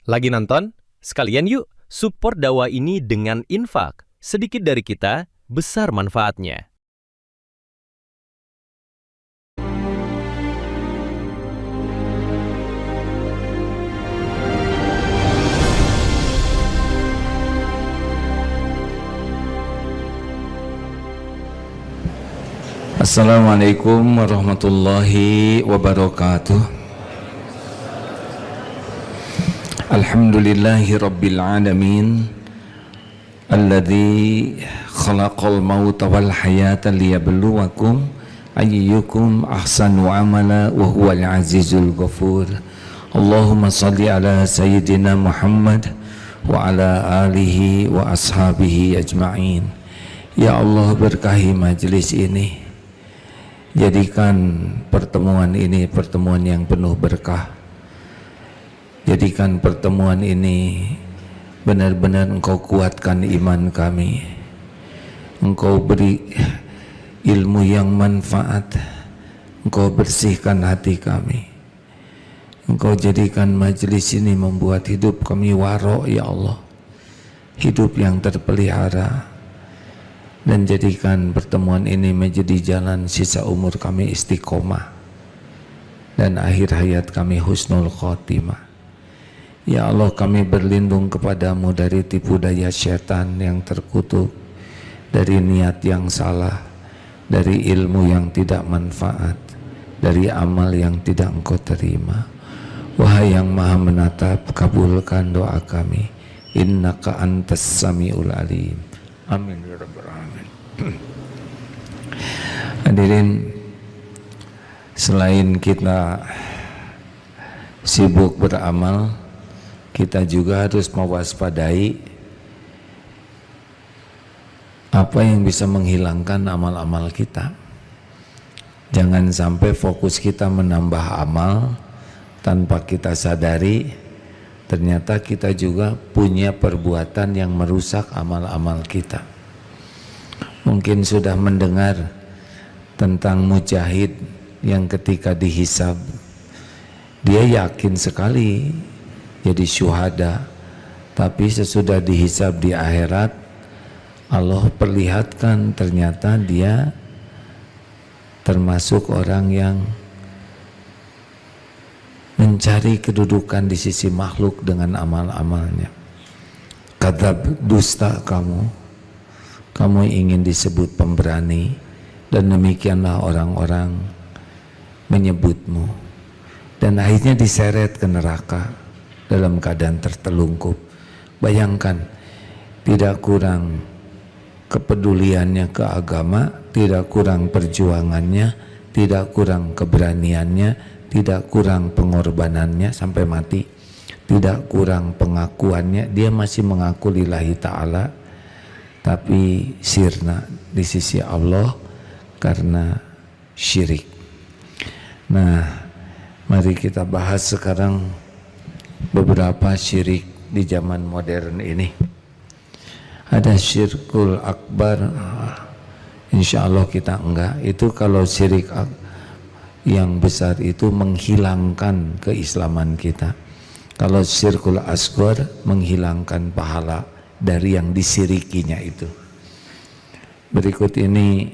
Lagi nonton? Sekalian yuk support dakwah ini dengan infak. Sedikit dari kita, besar manfaatnya. Assalamualaikum warahmatullahi wabarakatuh. Alhamdulillahi rabbil alamin, alladzi khalaqal mauta wal hayata liyabluwakum ayyukum ahsanu amala wa huwal azizul ghafur. Allahumma salli ala sayyidina Muhammad wa ala alihi wa ashabihi ajma'in. Ya Allah, berkahi majlis ini, jadikan pertemuan ini pertemuan yang penuh berkah. Jadikan pertemuan ini benar-benar Engkau kuatkan iman kami. Engkau beri ilmu yang manfaat. Engkau bersihkan hati kami. Engkau jadikan majelis ini membuat hidup kami warok, ya Allah. Hidup yang terpelihara. Dan jadikan pertemuan ini menjadi jalan sisa umur kami istiqomah. Dan akhir hayat kami husnul khotimah. Ya Allah, kami berlindung kepadamu dari tipu daya syaitan yang terkutuk, dari niat yang salah, dari ilmu yang tidak manfaat, dari amal yang tidak Engkau terima. Wahai yang maha menatap, kabulkan doa kami. Innaka antas sami'ul alim. Amin ya rabbal alamin. Hadirin, selain kita sibuk beramal, kita juga harus mewaspadai apa yang bisa menghilangkan amal-amal kita. Jangan sampai fokus kita menambah amal tanpa kita sadari ternyata kita juga punya perbuatan yang merusak amal-amal kita. Mungkin sudah mendengar tentang mujahid yang ketika dihisab dia yakin sekali jadi syuhada, tapi sesudah dihisab di akhirat Allah perlihatkan ternyata dia termasuk orang yang mencari kedudukan di sisi makhluk dengan amal-amalnya. Kadzab, dusta kamu ingin disebut pemberani, dan demikianlah orang-orang menyebutmu, dan akhirnya diseret ke neraka dalam keadaan tertelungkup. Bayangkan, tidak kurang kepeduliannya ke agama, tidak kurang perjuangannya, tidak kurang keberaniannya, tidak kurang pengorbanannya sampai mati, tidak kurang pengakuannya. Dia masih mengaku lillahi ta'ala, tapi sirna di sisi Allah karena syirik. Nah, mari kita bahas sekarang beberapa syirik di zaman modern ini. Ada syirkul akbar, insya Allah kita enggak. Itu kalau syirik yang besar itu menghilangkan keislaman kita. Kalau syirkul asghar menghilangkan pahala dari yang disirikinya itu. Berikut ini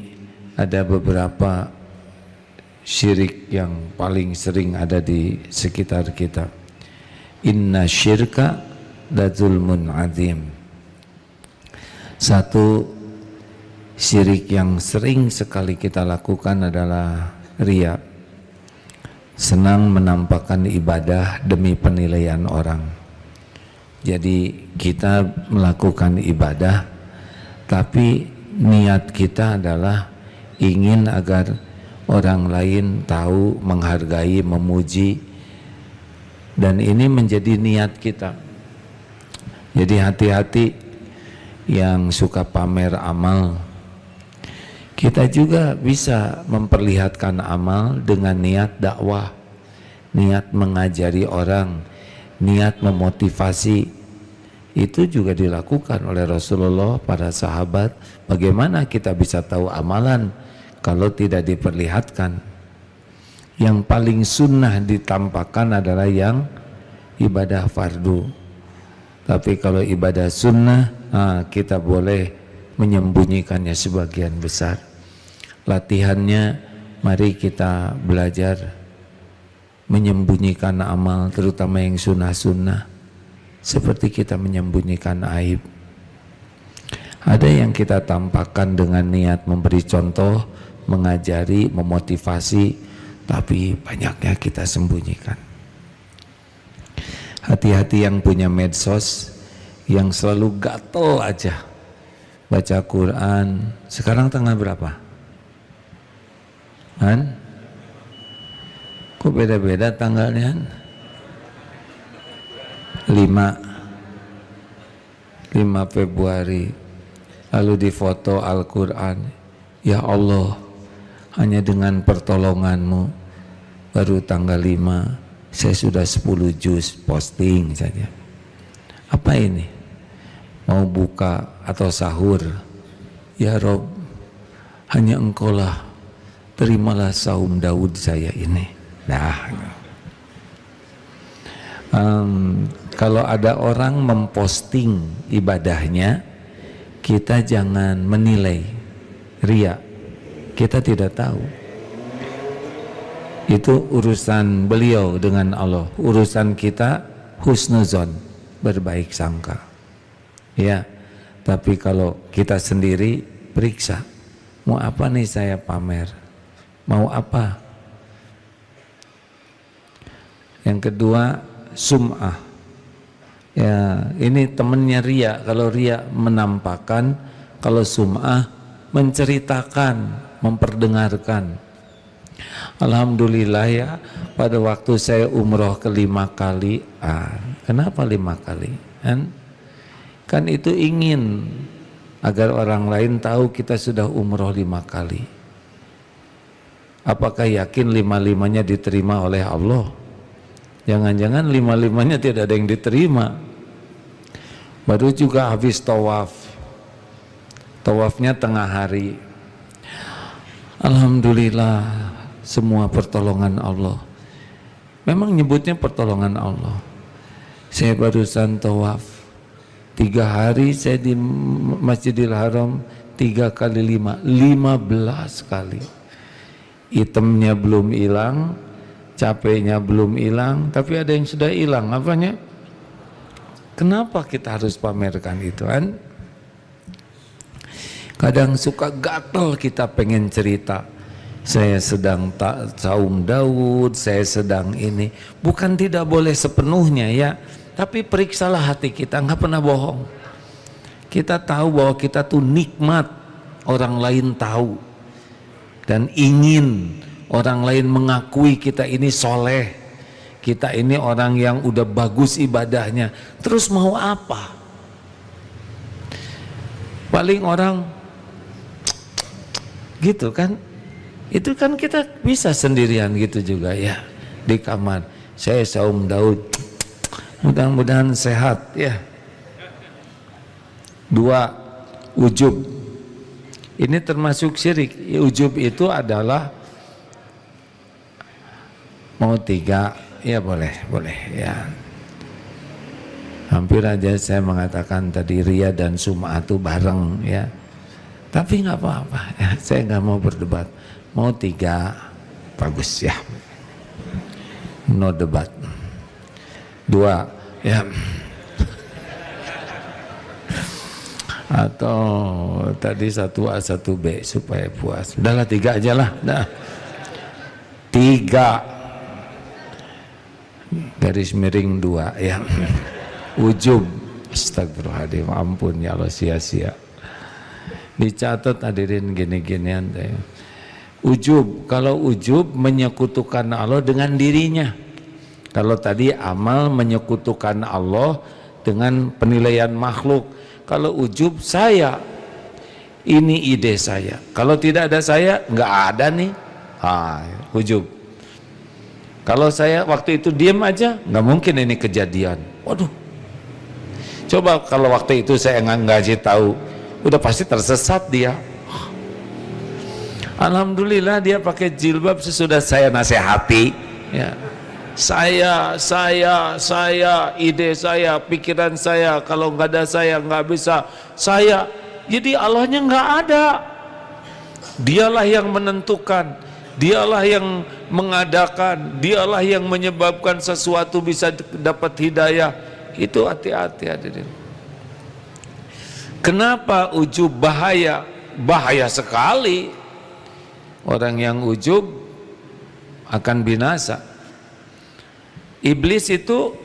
ada beberapa syirik yang paling sering ada di sekitar kita. Inna syirka la zulmun azim. Satu syirik yang sering sekali kita lakukan adalah riya. Senang menampakkan ibadah demi penilaian orang. Jadi kita melakukan ibadah, tapi niat kita adalah ingin agar orang lain tahu, menghargai, memuji. Dan ini menjadi niat kita. Jadi hati-hati yang suka pamer amal. Kita juga bisa memperlihatkan amal dengan niat dakwah, niat mengajari orang, niat memotivasi. Itu juga dilakukan oleh Rasulullah, para sahabat. Bagaimana kita bisa tahu amalan kalau tidak diperlihatkan? Yang paling sunnah ditampakkan adalah yang ibadah fardu. Tapi kalau ibadah sunnah, kita boleh menyembunyikannya sebagian besar. Latihannya, mari kita belajar menyembunyikan amal, terutama yang sunnah-sunnah, seperti kita menyembunyikan aib. Ada yang kita tampakkan dengan niat memberi contoh, mengajari, memotivasi, tapi banyaknya kita sembunyikan. Hati-hati yang punya medsos, yang selalu gatel aja baca Quran. Sekarang tanggal berapa? Han? Kok beda-beda tanggalnya? 5 Februari. Lalu difoto Al-Quran. Ya Allah, hanya dengan pertolonganmu baru tanggal 5 saya sudah 10 juz posting saja. Apa ini? Mau buka atau sahur? Ya Rob, hanya engkaulah, terimalah saum Daud saya ini. Nah, kalau ada orang memposting ibadahnya, kita jangan menilai riya. Kita tidak tahu. Itu urusan beliau dengan Allah. Urusan kita husnuzon, berbaik sangka. Ya, tapi kalau kita sendiri periksa, mau apa nih saya pamer? Mau apa? Yang kedua, sum'ah. Ya, ini temennya riya. Kalau riya menampakkan, kalau sum'ah menceritakan, memperdengarkan. Alhamdulillah ya, pada waktu saya umroh ke-5 kali. Kenapa 5 kali? Kan itu ingin agar orang lain tahu kita sudah umroh 5 kali. Apakah yakin 5-5-nya diterima oleh Allah? Jangan-jangan 5-5-nya tidak ada yang diterima. Baru juga habis tawaf. Tawafnya tengah hari. Alhamdulillah, semua pertolongan Allah. Memang nyebutnya pertolongan Allah. Saya barusan tawaf 3 hari, saya di Masjidil Haram 3 kali 5, 15 kali. Itemnya belum hilang, capeknya belum hilang, tapi ada yang sudah hilang. Apanya? Kenapa kita harus pamerkan itu kan? Kadang suka gatel kita pengen cerita. Saya sedang saum Daud, saya sedang ini. Bukan tidak boleh sepenuhnya ya, tapi periksalah hati kita, nggak pernah bohong. Kita tahu bahwa kita tuh nikmat, orang lain tahu. Dan ingin orang lain mengakui kita ini soleh, kita ini orang yang udah bagus ibadahnya. Terus mau apa? Paling orang gitu kan, itu kan kita bisa sendirian gitu juga ya, di kamar. Saya saum Daud, mudah-mudahan sehat ya. 2, ujub. Ini termasuk syirik. Ujub itu adalah mau 3, ya boleh ya. Hampir aja saya mengatakan tadi riya dan sum'ah itu bareng ya. Tapi nggak apa-apa ya, saya nggak mau berdebat. Mau 3, bagus ya. No debat. 2, ya. Atau tadi 1A 1B supaya puas. Udahlah 3 aja lah. Dah. 3 garis miring 2 ya. Ujub. Astagfirullahaladzim, ampun ya Allah, sia-sia. Dicatat hadirin gini-ginian. Ujub, kalau ujub menyekutukan Allah dengan dirinya. Kalau tadi amal menyekutukan Allah dengan penilaian makhluk. Kalau ujub, saya, ini ide saya. Kalau tidak ada saya, nggak ada nih. Ujub. Kalau saya waktu itu diam aja, nggak mungkin ini kejadian. Waduh. Coba kalau waktu itu saya nggak ngasih tahu, udah pasti tersesat dia. Alhamdulillah dia pakai jilbab sesudah saya nasihati. Ya. saya, ide saya, pikiran saya, kalau nggak ada saya nggak bisa saya. Jadi Allahnya nggak ada. Dialah yang menentukan, dialah yang mengadakan, dialah yang menyebabkan sesuatu bisa dapat hidayah. Itu hati-hati hadirin. Kenapa ujub bahaya? Bahaya sekali. Orang yang ujub akan binasa. Iblis itu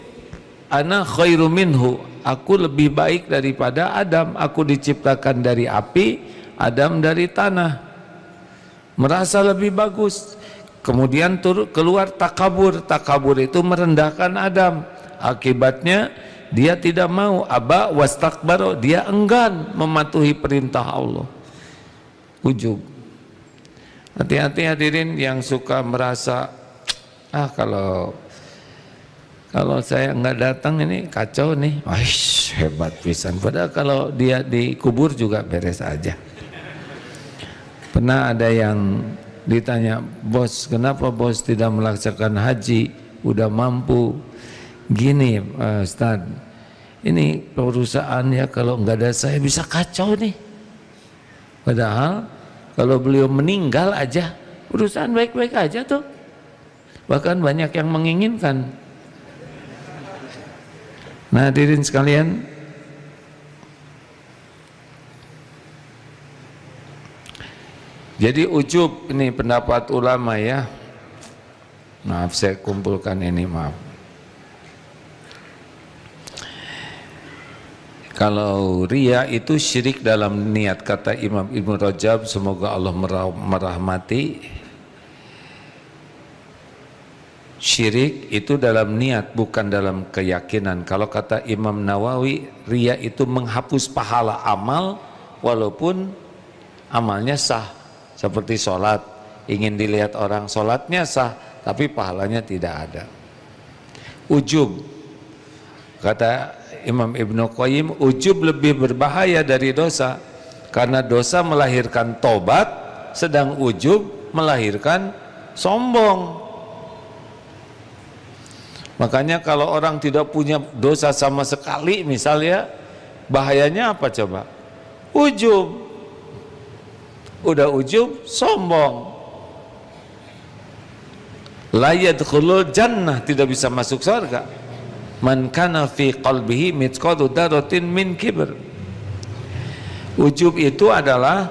ana khairu minhu, aku lebih baik daripada Adam, aku diciptakan dari api, Adam dari tanah. Merasa lebih bagus. Kemudian keluar takabur. Takabur itu merendahkan Adam. Akibatnya dia tidak mau, aba wastakbaro, dia enggan mematuhi perintah Allah. Ujub. Hati-hati hadirin yang suka merasa kalau saya nggak datang ini kacau nih, hebat pisan. Padahal kalau dia dikubur juga beres aja. Pernah ada yang ditanya, bos, kenapa bos tidak melaksanakan haji? Udah mampu. Gini, Ustaz, ini perusahaan ya kalau nggak ada saya bisa kacau nih. Padahal kalau beliau meninggal aja, perusahaan baik-baik aja tuh. Bahkan banyak yang menginginkan. Nah, hadirin sekalian, jadi ujub ini pendapat ulama ya. Maaf saya kumpulkan ini, maaf. Kalau riya itu syirik dalam niat, kata Imam Ibnu Rajab, semoga Allah merahmati. Syirik itu dalam niat, bukan dalam keyakinan. Kalau kata Imam Nawawi, riya itu menghapus pahala amal walaupun amalnya sah. Seperti sholat, ingin dilihat orang, sholatnya sah tapi pahalanya tidak ada. Ujub, kata Imam Ibnu Qayyim, ujub lebih berbahaya dari dosa, karena dosa melahirkan tobat, sedang ujub melahirkan sombong. Makanya kalau orang tidak punya dosa sama sekali misalnya, bahayanya apa coba? Ujub. Udah ujub, sombong. La yadkhulul jannah, tidak bisa masuk surga. Man kana fi qalbihi mithqalu dzarratin min kibr. Ujub itu adalah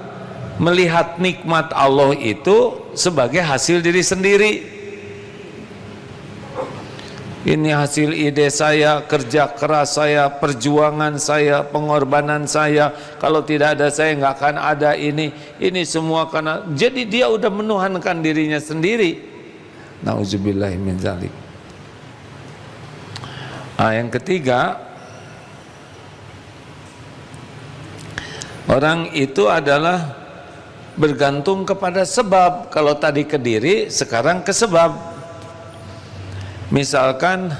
melihat nikmat Allah itu sebagai hasil diri sendiri. Ini hasil ide saya, kerja keras saya, perjuangan saya, pengorbanan saya. Kalau tidak ada saya nggak akan ada ini. Ini semua karena, jadi dia udah menuhankan dirinya sendiri. Nauzubillahi min dzalik. Yang ketiga, orang itu adalah bergantung kepada sebab. Kalau tadi ke diri, sekarang ke sebab. Misalkan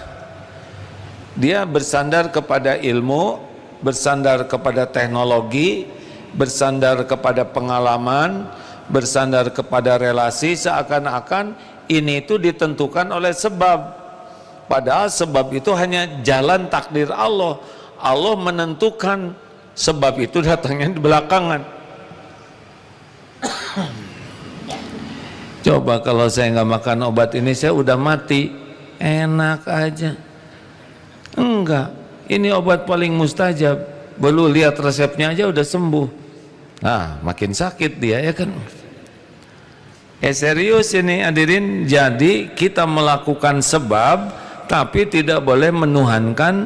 dia bersandar kepada ilmu, bersandar kepada teknologi, bersandar kepada pengalaman, bersandar kepada relasi, seakan-akan ini itu ditentukan oleh sebab. Padahal sebab itu hanya jalan takdir Allah. Allah menentukan, sebab itu datangnya di belakangan. Coba kalau saya nggak makan obat ini, saya udah mati. Enak aja. Enggak, ini obat paling mustajab. Belum lihat resepnya aja udah sembuh. Nah, makin sakit dia ya kan. Serius ini hadirin. Jadi kita melakukan sebab, tapi tidak boleh menuhankan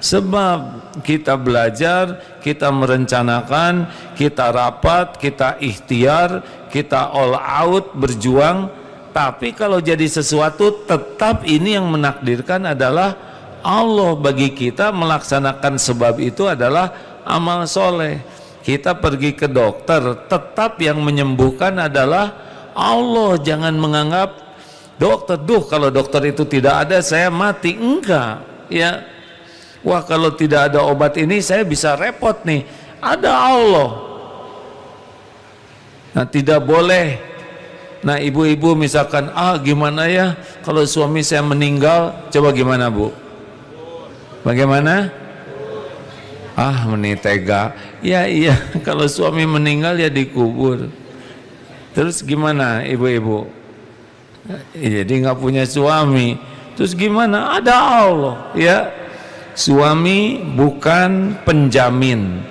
sebab. Kita belajar, kita merencanakan, kita rapat, kita ikhtiar, kita all out, berjuang. Tapi kalau jadi sesuatu, tetap ini yang menakdirkan adalah Allah. Bagi kita melaksanakan sebab itu adalah amal soleh. Kita pergi ke dokter, tetap yang menyembuhkan adalah Allah. Jangan menganggap dokter, kalau dokter itu tidak ada saya mati. Enggak ya. Wah, kalau tidak ada obat ini saya bisa repot nih. Ada Allah. Nah, tidak boleh Nah ibu-ibu misalkan, gimana ya kalau suami saya meninggal, coba gimana Bu? Bagaimana? Menitega. Ya iya, kalau suami meninggal ya dikubur. Terus gimana ibu-ibu? Jadi nggak punya suami. Terus gimana? Ada Allah, ya. Suami bukan penjamin.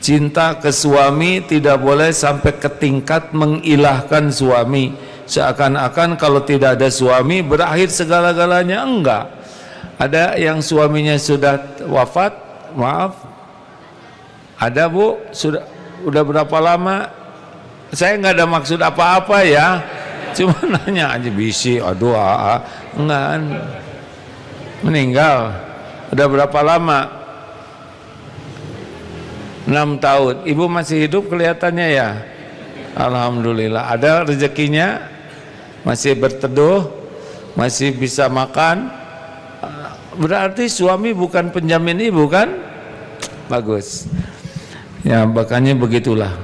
Cinta ke suami tidak boleh sampai ke tingkat mengilahkan suami, seakan-akan kalau tidak ada suami berakhir segala-galanya. Enggak. Ada yang suaminya sudah wafat, maaf. Ada Bu, udah berapa lama? Saya nggak ada maksud apa-apa ya, cuma nanya aja bisi. Enggak. Meninggal. Udah berapa lama? 6 tahun. Ibu masih hidup kelihatannya ya. Alhamdulillah. Ada rezekinya, masih berteduh, masih bisa makan. Berarti suami bukan penjamin ibu kan? Bagus. Ya makanya begitulah.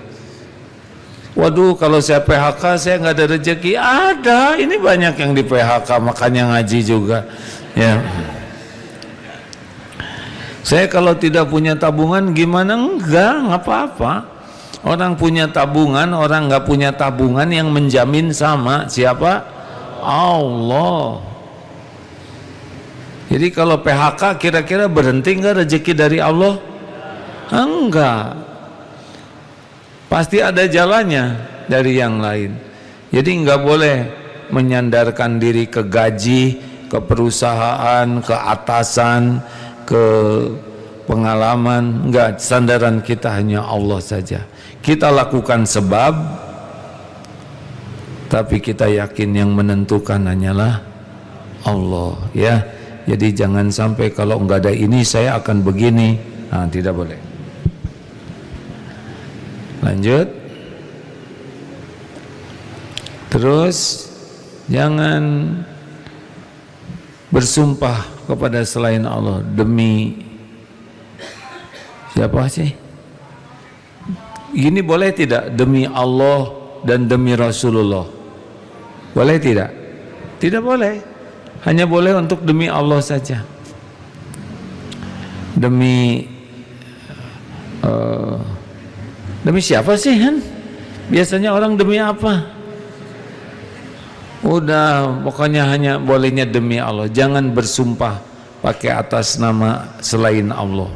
Waduh, kalau saya PHK saya nggak ada rezeki. Ada, ini banyak yang di PHK, makanya ngaji juga. Ya. Saya kalau tidak punya tabungan gimana? Nggak apa-apa. Orang punya tabungan, orang nggak punya tabungan yang menjamin sama siapa? Allah. Jadi kalau PHK kira-kira berhenti nggak rezeki dari Allah? Enggak. Pasti ada jalannya dari yang lain. Jadi nggak boleh menyandarkan diri ke gaji, ke perusahaan, ke atasan, ke pengalaman. Enggak, sandaran kita hanya Allah saja. Kita lakukan sebab, tapi kita yakin yang menentukan hanyalah Allah, ya. Jadi jangan sampai kalau enggak ada ini saya akan begini. Tidak boleh. Lanjut. Terus jangan bersumpah kepada selain Allah demi siapa sih? Ini boleh tidak? Demi Allah dan demi Rasulullah. Boleh tidak? Tidak boleh. Hanya boleh untuk demi Allah saja. Demi siapa sih kan? Biasanya orang demi apa? Udah, pokoknya hanya bolehnya demi Allah. Jangan bersumpah pakai atas nama selain Allah.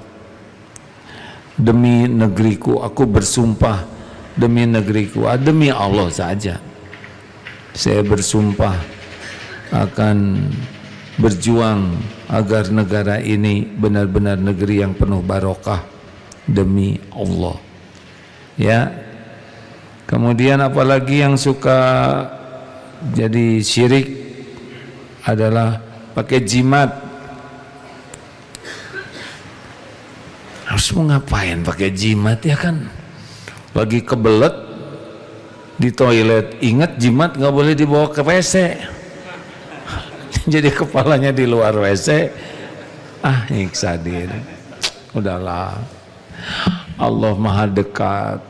Demi negeriku aku bersumpah, demi negeriku, demi Allah saja. Saya bersumpah akan berjuang agar negara ini benar-benar negeri yang penuh barokah demi Allah. Ya. Kemudian apalagi yang suka jadi syirik adalah pakai jimat. Harus mau ngapain pakai jimat ya kan? Lagi kebelet di toilet, ingat jimat nggak boleh dibawa ke WC. Jadi kepalanya di luar WC. Nyiksa diri. Udahlah. Allah Maha dekat.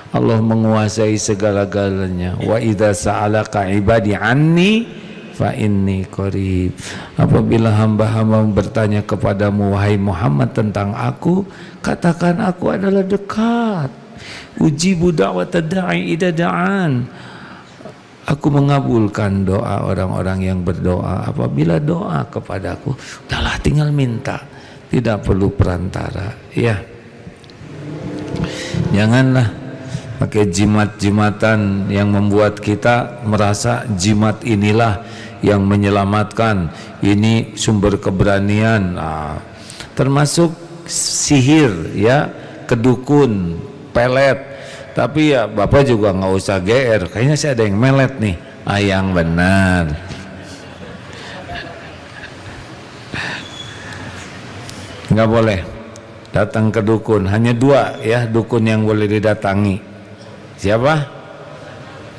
Allah menguasai segala-galanya. Wa idza sa'alaka ibadi anni fa inni qarib. Apabila hamba-hamba bertanya kepadamu wahai Muhammad tentang aku, katakan aku adalah dekat. Ujibu da'watad da'i idza da'an. Aku mengabulkan doa orang-orang yang berdoa apabila doa kepadaku. Udahlah, tinggal minta, tidak perlu perantara, ya. Janganlah pakai jimat-jimatan yang membuat kita merasa jimat inilah yang menyelamatkan, ini sumber keberanian. Termasuk sihir, ya, kedukun, pelet. Tapi ya Bapak juga nggak usah GR, kayaknya sih ada yang melet nih. Yang benar. Nggak boleh datang ke dukun. Hanya 2 ya dukun yang boleh didatangi. Siapa?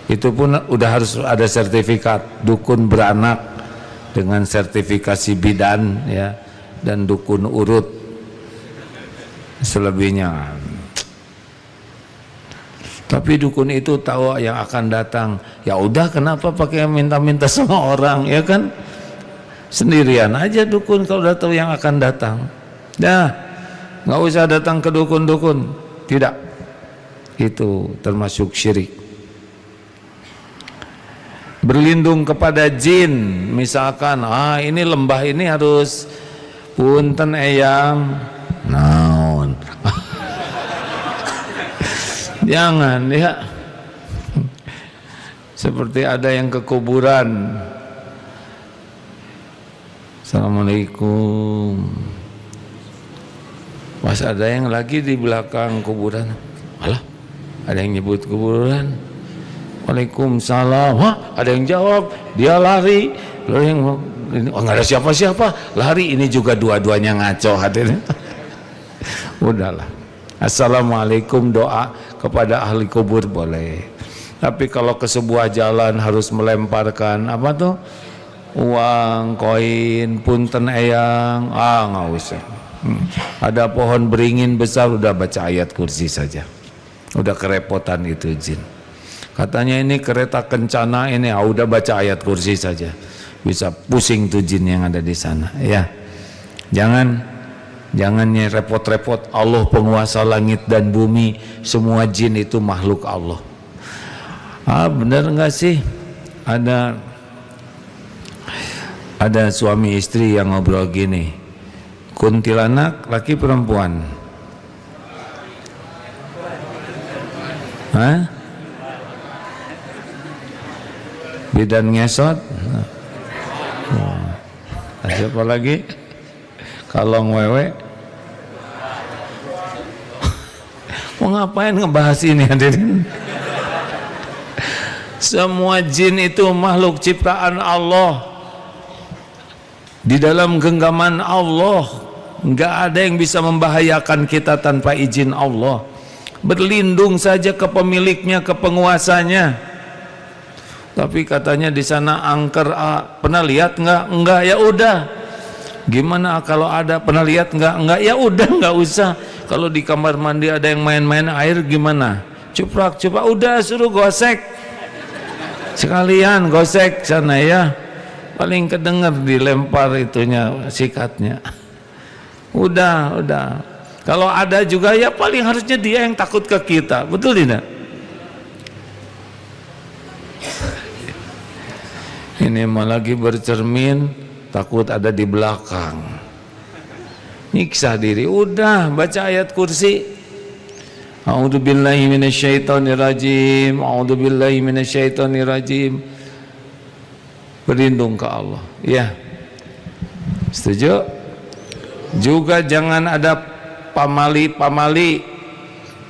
Itu pun udah harus ada sertifikat. Dukun beranak dengan sertifikasi bidan, ya, dan dukun urut. Selebihnya Tapi dukun itu tahu yang akan datang. Ya udah, kenapa pakai minta-minta sama orang, ya kan? Sendirian aja dukun kalau udah tahu yang akan datang. Dah, nggak usah datang ke dukun-dukun. Tidak, itu termasuk syirik. Berlindung kepada jin, misalkan, ini lembah ini harus punten eyang naon. Jangan ya. Seperti ada yang ke kuburan. Assalamualaikum. Pas ada yang lagi di belakang kuburan. Alah, ada yang nyebut kuburan. Waalaikumsalam. Wah, ada yang jawab, dia lari. Lalu yang nggak ada siapa-siapa, lari. Ini juga dua-duanya ngaco hadirin. Udahlah. Assalamualaikum, doa kepada ahli kubur boleh. Tapi kalau ke sebuah jalan harus melemparkan apa tuh? Uang, koin, punten eyang, nggak usah. Ada pohon beringin besar, udah baca ayat kursi saja. Udah kerepotan itu jin. Katanya ini kereta kencana ini, udah baca ayat kursi saja. Bisa pusing tuh jin yang ada di sana. Ya, jangan repot-repot. Allah penguasa langit dan bumi, semua jin itu makhluk Allah. Benar nggak sih? Ada suami istri yang ngobrol gini, kuntilanak laki perempuan? Hah? Bidan ngesot? Siapa lagi? Kalong wewe? Mau ngapain ngebahas ini hadirin? Semua jin itu makhluk ciptaan Allah, di dalam genggaman Allah. Nggak ada yang bisa membahayakan kita tanpa izin Allah. Berlindung saja ke pemiliknya, ke penguasanya. Tapi katanya di sana angker, pernah lihat nggak? Enggak, ya udah. Gimana kalau ada? Pernah lihat nggak? Enggak, ya udah, nggak usah. Kalau di kamar mandi ada yang main-main air gimana? Cuprak, udah suruh gosek. Sekalian gosek sana ya. Paling kedengar dilempar itunya, sikatnya. Udah. Kalau ada juga ya paling harusnya dia yang takut ke kita, betul tidak? Ini malah lagi bercermin, takut ada di belakang. Nyiksa diri, udah baca ayat kursi. A'udzubillahi minasyaitonirrajim. A'udzubillahi minasyaitonirrajim. Berlindung ke Allah. Ya. Setuju? Juga jangan ada pamali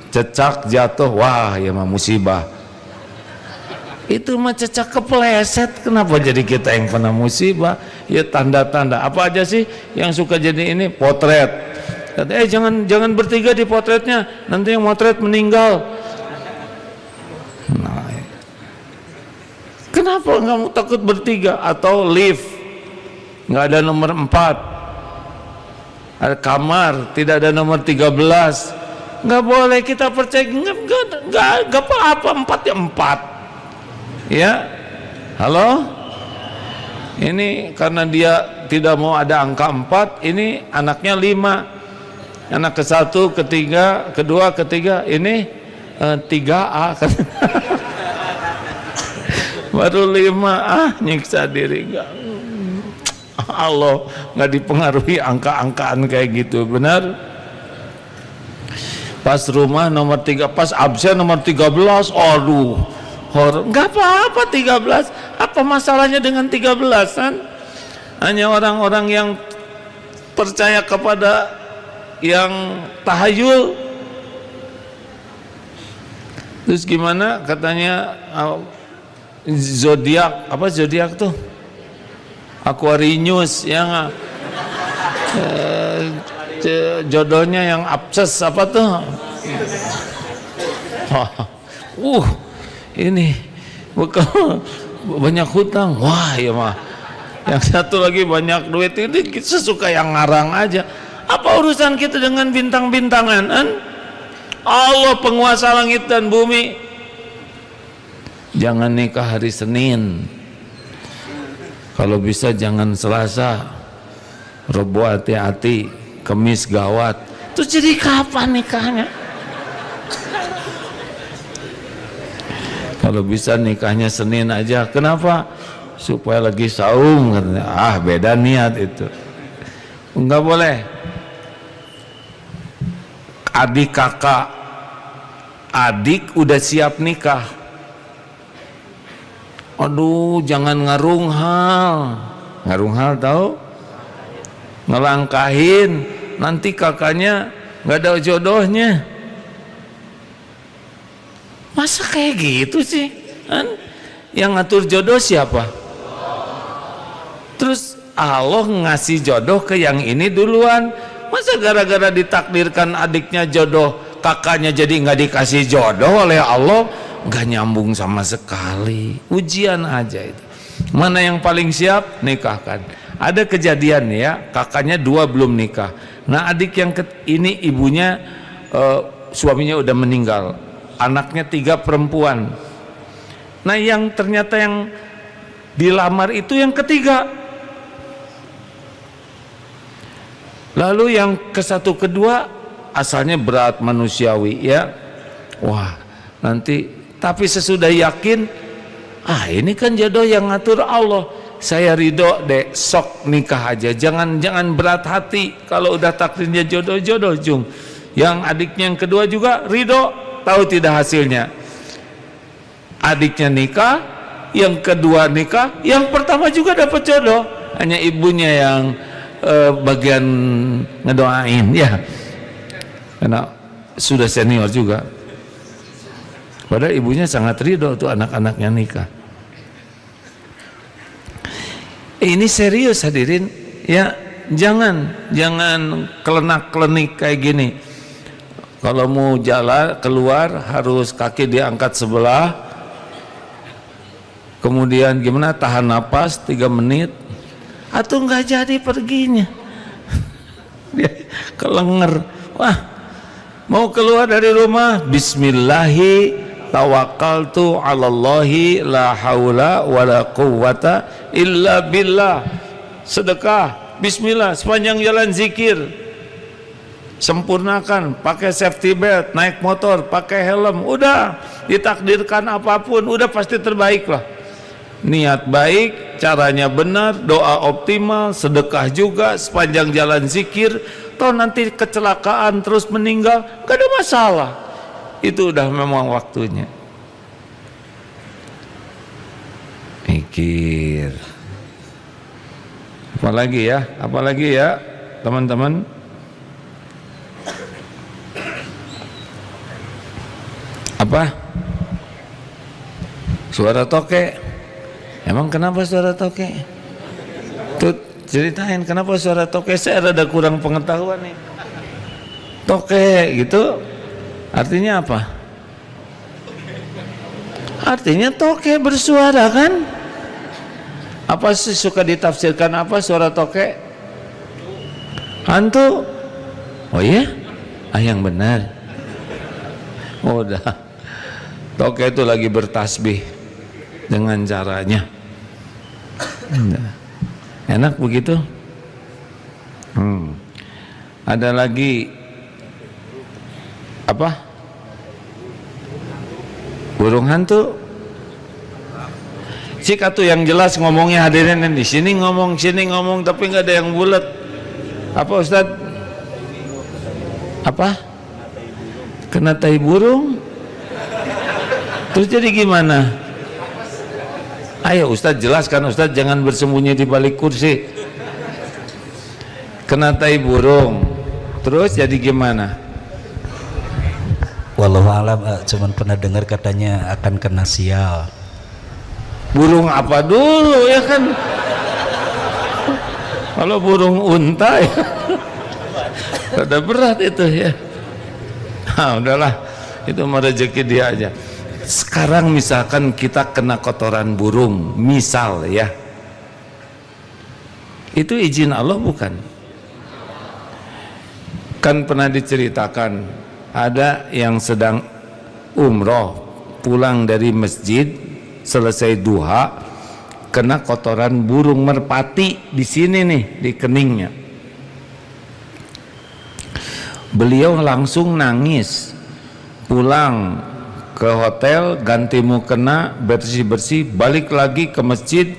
cecak jatuh, wah ya mah musibah. Itu mah cecak kepleset, kenapa jadi kita yang kena musibah? Ya tanda-tanda apa aja sih yang suka jadi ini? Potret. Kata, jangan bertiga di potretnya, nanti yang motret meninggal. Nah, kenapa kamu takut bertiga? Atau lift nggak ada nomor 4, ada kamar tidak ada nomor 13, nggak boleh kita percaya. Nggak apa-apa, 4 ya 4 ya. Halo, ini karena dia tidak mau ada angka 4, ini anaknya 5, anak ke-1, ke-3, kedua, ketiga, ini 3A kan. Baru 5, nyiksa diri. Enggak. Allah nggak dipengaruhi angka-angkaan kayak gitu, benar. Pas rumah nomor 3, pas absen nomor 13, aduh, nggak apa-apa 13, apa masalahnya dengan 13 kan? Hanya orang-orang yang percaya kepada yang tahayul. Terus gimana katanya zodiak, apa zodiak tuh? Aquarius yang jodohnya yang abses apa tuh? Ini bekal banyak hutang, wah ya mah. Yang satu lagi banyak duit, ini sesuka yang ngarang aja. Apa urusan kita dengan bintang-bintangan? Allah penguasa langit dan bumi, Jangan nikah hari Senin. Kalau bisa jangan Selasa. Rebo hati-hati, Kemis gawat. Terus jadi kapan nikahnya? Kalau bisa nikahnya Senin aja. Kenapa? Supaya lagi saum katanya. Ah, beda niat itu. Enggak boleh. Adik kakak, adik udah siap nikah. Aduh, jangan ngarung hal. Ngarung hal tahu? Ngelangkahin, nanti kakaknya nggak ada jodohnya. Masa kayak gitu sih? Kan? Yang ngatur jodoh siapa? Terus Allah ngasih jodoh ke yang ini duluan. Masa gara-gara ditakdirkan adiknya jodoh, kakaknya jadi nggak dikasih jodoh oleh Allah? Nggak nyambung sama sekali. Ujian aja itu. Mana yang paling siap? Nikahkan. Ada kejadian ya, kakaknya 2 belum nikah. Nah adik yang ini ibunya suaminya udah meninggal, anaknya 3 perempuan. Nah yang ternyata yang dilamar itu yang ketiga. Lalu yang ke-1 kedua asalnya berat manusiawi ya. Wah nanti tapi sesudah yakin, ini kan jodoh yang ngatur Allah. Saya ridho deh, sok nikah aja. Jangan berat hati. Kalau udah takdirnya jodoh jung. Yang adiknya yang kedua juga ridho, tahu tidak hasilnya. Adiknya nikah, yang kedua nikah, yang pertama juga dapat jodoh. Hanya ibunya yang bagian ngedoain ya. Karena sudah senior juga. Padahal ibunya sangat ridho tuh anak-anaknya nikah. Ini serius hadirin ya, jangan kelenak-kelenik kayak gini. Kalau mau jalan keluar harus kaki diangkat sebelah, kemudian gimana tahan napas 3 menit atau nggak jadi perginya. Dia kelenger. Wah, mau keluar dari rumah bismillahi tawakkaltu 'alallahi la haula wala quwwata illa billah. Sedekah bismillah, sepanjang jalan zikir. Sempurnakan, pakai safety belt, naik motor pakai helm, udah ditakdirkan apapun udah pasti terbaik lah. Niat baik, caranya benar, doa optimal, sedekah juga, sepanjang jalan zikir. Toh nanti kecelakaan terus meninggal gak ada masalah. Itu udah memang waktunya. Mikir. Apalagi ya teman-teman. Apa? Suara toke. Emang kenapa suara toke? Tuh ceritain kenapa suara toke. Saya rada kurang pengetahuan nih. Toke gitu artinya apa? Artinya toke bersuara kan? Apa sih suka ditafsirkan apa suara toke? Hantu? Oh iya? Yang benar. Oh, udah. Toke itu lagi bertasbih dengan caranya. Enak begitu? Ada lagi apa? Burung hantu. Cik atuh yang jelas ngomongnya hadirin di sini ngomong tapi nggak ada yang bulat. Apa Ustad? Apa? Kena tai burung. Terus jadi gimana? Ayo Ustad jelaskan Ustad, jangan bersembunyi di balik kursi. Kena tai burung. Terus jadi gimana? Wallahualam, cuman pernah dengar katanya akan kena sial. Burung apa dulu ya kan? Kalau burung unta ya rada berat itu ya. Nah, udahlah, itu mah rezeki dia aja. Sekarang misalkan kita kena kotoran burung, misal ya, itu izin Allah bukan? Kan pernah diceritakan ada yang sedang umroh pulang dari masjid selesai duha kena kotoran burung merpati di sini nih, di keningnya. Beliau langsung nangis, pulang ke hotel, ganti mukena, bersih-bersih, balik lagi ke masjid,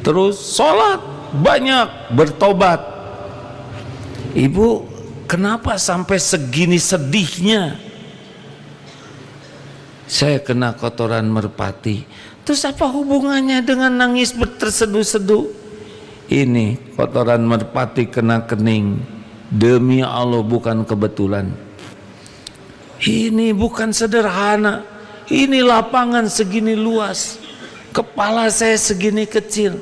terus sholat banyak, bertobat. Ibu, kenapa sampai segini sedihnya? Saya kena kotoran merpati. Terus apa hubungannya dengan nangis terseduh-seduh? Ini kotoran merpati kena kening. Demi Allah bukan kebetulan. Ini bukan sederhana. Ini lapangan segini luas, kepala saya segini kecil.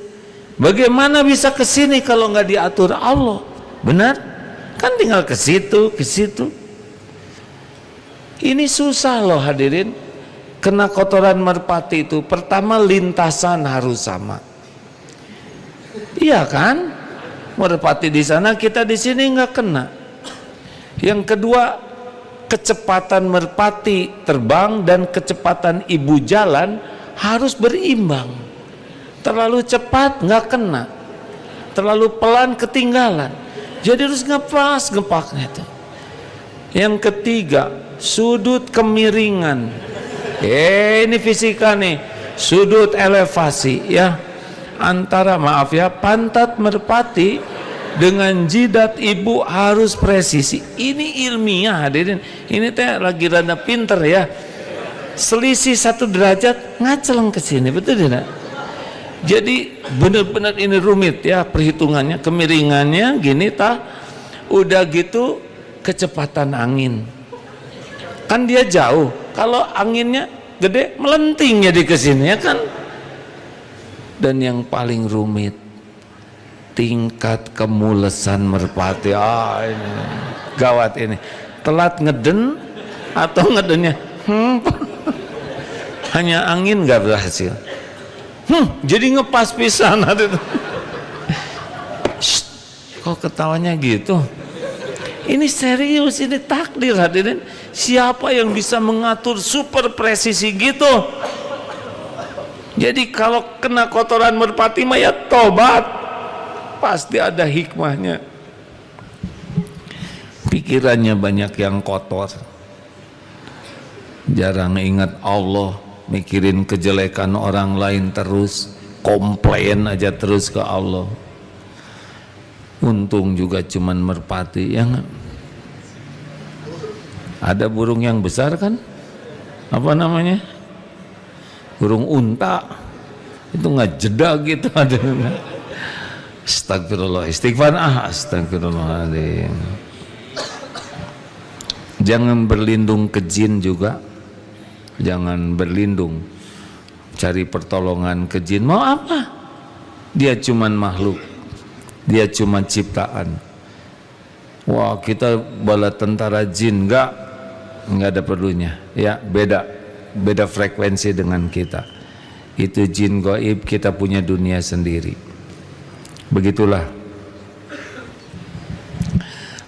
Bagaimana bisa ke sini kalau nggak diatur Allah? Benar? Kan tinggal ke situ, ke situ. Ini susah loh hadirin. Kena kotoran merpati itu, pertama lintasan harus sama. Iya kan? Merpati di sana, kita di sini nggak kena. Yang kedua, kecepatan merpati terbang dan kecepatan ibu jalan harus berimbang. Terlalu cepat nggak kena, terlalu pelan ketinggalan. Jadi harus ngepas ngepaknya itu. Yang ketiga, sudut kemiringan. Ini fisika nih, sudut elevasi ya. Antara maaf ya, pantat merpati dengan jidat ibu harus presisi. Ini ilmiah hadirin. Ini teh lagi rada pinter ya. Selisih 1 derajat ngaceleng ke sini, betul tidak? Jadi benar-benar ini rumit ya perhitungannya, kemiringannya gini tah. Udah gitu kecepatan angin. Kan dia jauh. Kalau anginnya gede melenting jadi ke sini ya kan. Dan yang paling rumit, tingkat kemulesan merpati. Ini gawat ini. Telat ngeden atau ngedennya hanya angin nggak berhasil. Jadi ngepas pisan. Kok ketawanya gitu? Ini serius, ini takdir hadirin. Siapa yang bisa mengatur super presisi gitu? Jadi kalau kena kotoran merpati mah ya tobat. Pasti ada hikmahnya. Pikirannya banyak yang kotor. Jarang ingat Allah, mikirin kejelekan orang lain terus, komplain aja terus ke Allah. Untung juga cuman merpati yang ada burung yang besar kan? Apa namanya? Burung unta. Itu nggak jeda gitu ada. Astagfirullah, istighfar astagfirullahaladzim. Jangan berlindung ke jin juga. Jangan berlindung cari pertolongan ke jin. Mau apa? Dia cuman makhluk. Dia cuma ciptaan. Wah, kita bala tentara jin, enggak ada perlunya. Ya, beda frekuensi dengan kita. Itu jin gaib, kita punya dunia sendiri. Begitulah.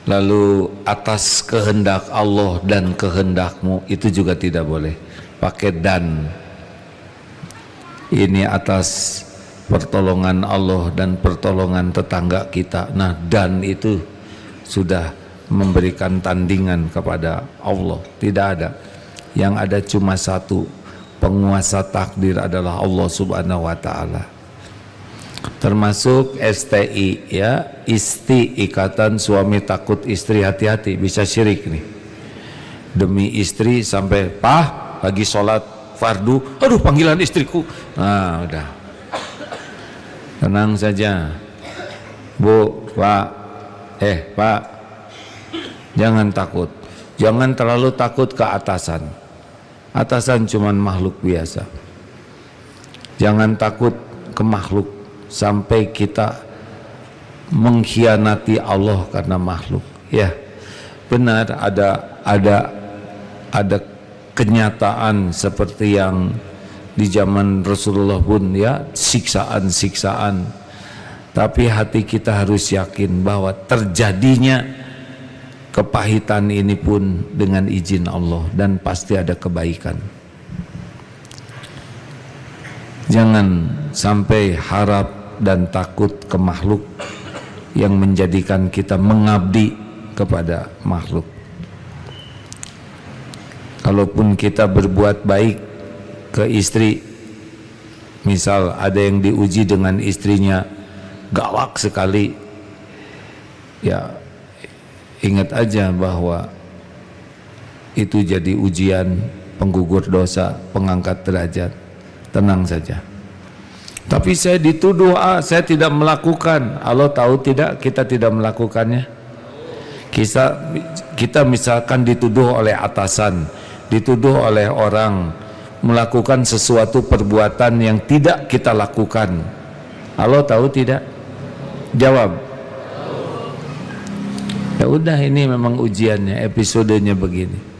Lalu atas kehendak Allah dan kehendakmu itu juga tidak boleh. Pakai dan. Ini atas pertolongan Allah dan pertolongan tetangga kita. Nah, dan itu sudah memberikan tandingan kepada Allah. Tidak ada. Yang ada cuma satu, penguasa takdir adalah Allah Subhanahu wa ta'ala. Termasuk STI ya, ikatan suami takut istri, hati-hati bisa syirik nih. Demi istri sampai lagi sholat fardu, aduh panggilan istriku. Nah, udah. Tenang saja, Bu, Pak, Pak, jangan takut, jangan terlalu takut ke atasan. Atasan cuman makhluk biasa. Jangan takut ke makhluk sampai kita mengkhianati Allah karena makhluk. Ya, benar ada kenyataan seperti yang di zaman Rasulullah pun ya, siksaan-siksaan. Tapi hati kita harus yakin bahwa terjadinya kepahitan ini pun dengan izin Allah dan pasti ada kebaikan. Jangan sampai harap dan takut ke makhluk yang menjadikan kita mengabdi kepada makhluk. Kalaupun kita berbuat baik ke istri, misal ada yang diuji dengan istrinya galak sekali, ya ingat aja bahwa itu jadi ujian penggugur dosa, pengangkat derajat. Tenang saja. Tapi saya dituduh, saya tidak melakukan. Allah tahu tidak kita tidak melakukannya? Kita misalkan dituduh oleh atasan, dituduh oleh orang melakukan sesuatu perbuatan yang tidak kita lakukan. Allah tahu tidak? Jawab. Ya udah, ini memang ujiannya, episodenya begini.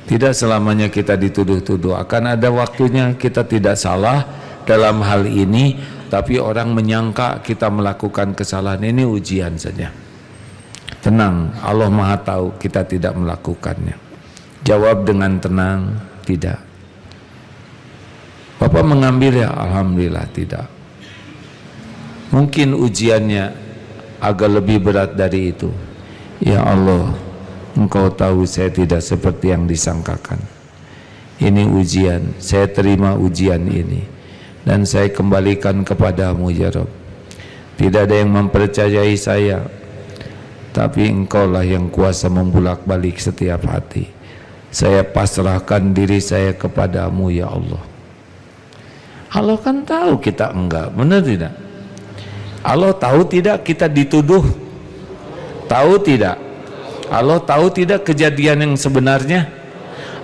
Tidak selamanya kita dituduh-tuduh. Akan ada waktunya kita tidak salah dalam hal ini, tapi orang menyangka kita melakukan kesalahan. Ini ujian saja. Tenang, Allah Maha tahu kita tidak melakukannya. Jawab dengan tenang, tidak. Bapak mengambil ya, alhamdulillah tidak. Mungkin ujiannya agak lebih berat dari itu. Ya Allah, Engkau tahu saya tidak seperti yang disangkakan. Ini ujian, saya terima ujian ini dan saya kembalikan kepadamu ya Rabb. Tidak ada yang mempercayai saya, tapi Engkaulah yang kuasa membulak-balik setiap hati. Saya pasrahkan diri saya kepadamu ya Allah. Allah kan tahu kita enggak, benar tidak? Allah tahu tidak kita dituduh? Tahu tidak? Allah tahu tidak kejadian yang sebenarnya?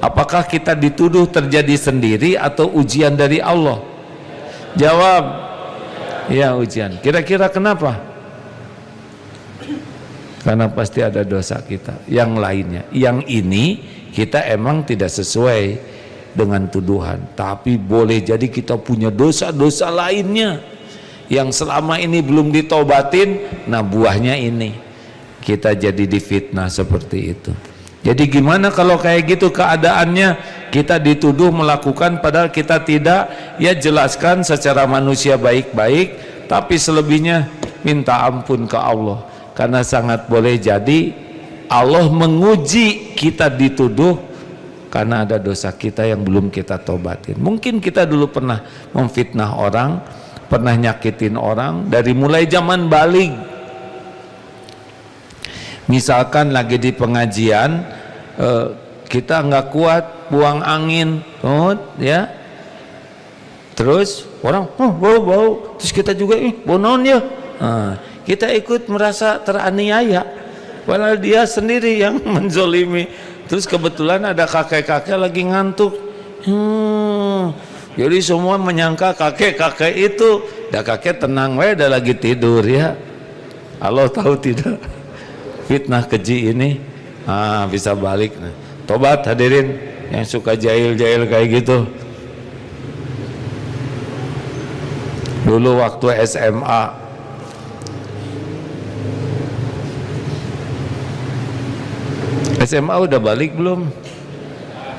Apakah kita dituduh terjadi sendiri atau ujian dari Allah? Jawab. Ya, ujian. Kira-kira kenapa? Karena pasti ada dosa kita. Yang lainnya, yang ini kita emang tidak sesuai dengan tuduhan, tapi boleh jadi kita punya dosa-dosa lainnya yang selama ini belum ditobatin. Nah, buahnya ini kita jadi difitnah seperti itu. Jadi gimana kalau kayak gitu keadaannya, kita dituduh melakukan padahal kita tidak? Ya jelaskan secara manusia baik-baik, tapi selebihnya minta ampun ke Allah. Karena sangat boleh jadi Allah menguji kita dituduh karena ada dosa kita yang belum kita tobatin. Mungkin kita dulu pernah memfitnah orang, pernah nyakitin orang dari mulai zaman baligh. Misalkan lagi di pengajian, kita nggak kuat buang angin, ya, terus orang bau, terus kita juga bau naon ya, kita ikut merasa teraniaya, padahal dia sendiri yang menzolimi. Terus kebetulan ada kakek-kakek lagi ngantuk, jadi semua menyangka kakek-kakek itu, dah kakek tenang, udah lagi tidur ya. Allah tahu tidak? Fitnah keji ini bisa balik. Tobat hadirin yang suka jahil-jahil kayak gitu. Dulu waktu SMA, udah balik belum?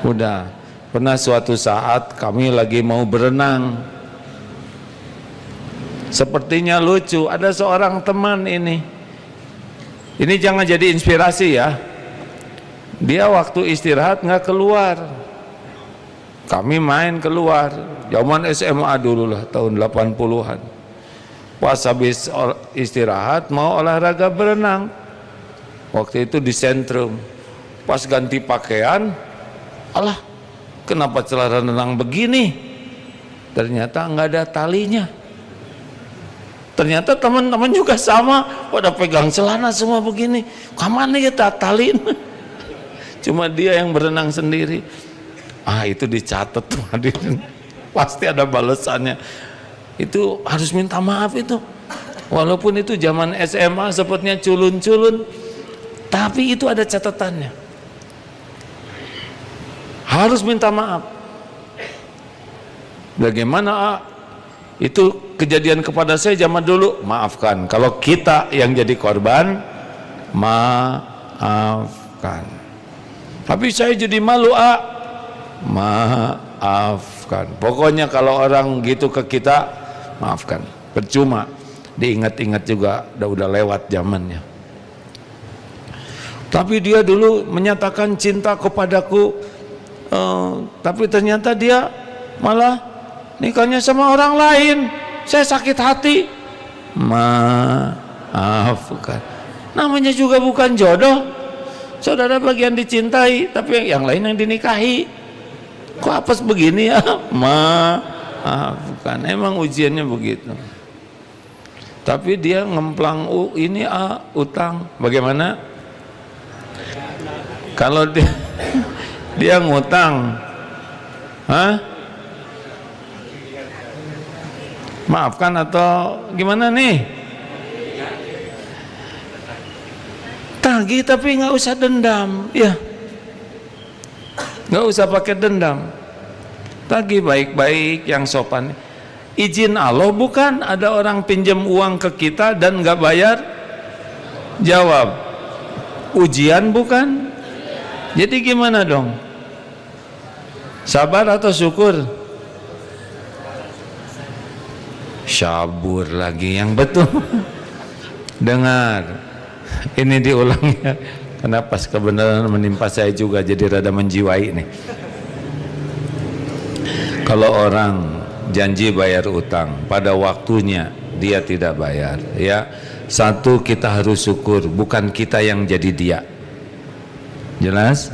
Udah. Pernah suatu saat kami lagi mau berenang, sepertinya lucu, ada seorang teman ini jangan jadi inspirasi ya. Dia waktu istirahat nggak keluar, kami main keluar. Zaman SMA dulu lah, tahun 80-an. Pas habis istirahat mau olahraga berenang, waktu itu di sentrum. Pas ganti pakaian, alah kenapa celana renang begini? Ternyata nggak ada talinya. Ternyata teman-teman juga sama, pada pegang celana semua begini. Kamane ya talin? Cuma dia yang berenang sendiri. Itu dicatat tuh hadirin. Pasti ada balasannya. Itu harus minta maaf itu. Walaupun itu zaman SMA sepertinya culun-culun, tapi itu ada catatannya. Harus minta maaf. Bagaimana itu kejadian kepada saya zaman dulu? Maafkan. Kalau kita yang jadi korban, maafkan. Tapi saya jadi malu, maafkan. maafkan. Pokoknya kalau orang gitu ke kita, maafkan. Percuma, diingat-ingat juga udah lewat zamannya. Tapi dia dulu menyatakan cinta kepadaku, tapi ternyata dia malah nikahnya sama orang lain. Saya sakit hati. Maafkan. Namanya juga bukan jodoh. Saudara bagian dicintai, tapi yang lain yang dinikahi. Kok apes begini ya? Maafkan. Emang ujiannya begitu. Tapi dia ngemplang ini utang. Bagaimana? Kalau dia ngutang, maafkan atau gimana nih? Tagih tapi nggak usah dendam, ya. Nggak usah pakai dendam. Tagih baik-baik yang sopan. Izin Allah bukan? Ada orang pinjam uang ke kita dan nggak bayar? Jawab. Ujian bukan? Jadi gimana dong? Sabar atau syukur? Syabur lagi yang betul. Dengar, ini diulang ya. Karena pas kebenaran menimpa saya juga, jadi rada menjiwai nih. Kalau orang janji bayar utang, pada waktunya dia tidak bayar, ya. Satu, kita harus syukur, bukan kita yang jadi dia. Jelas?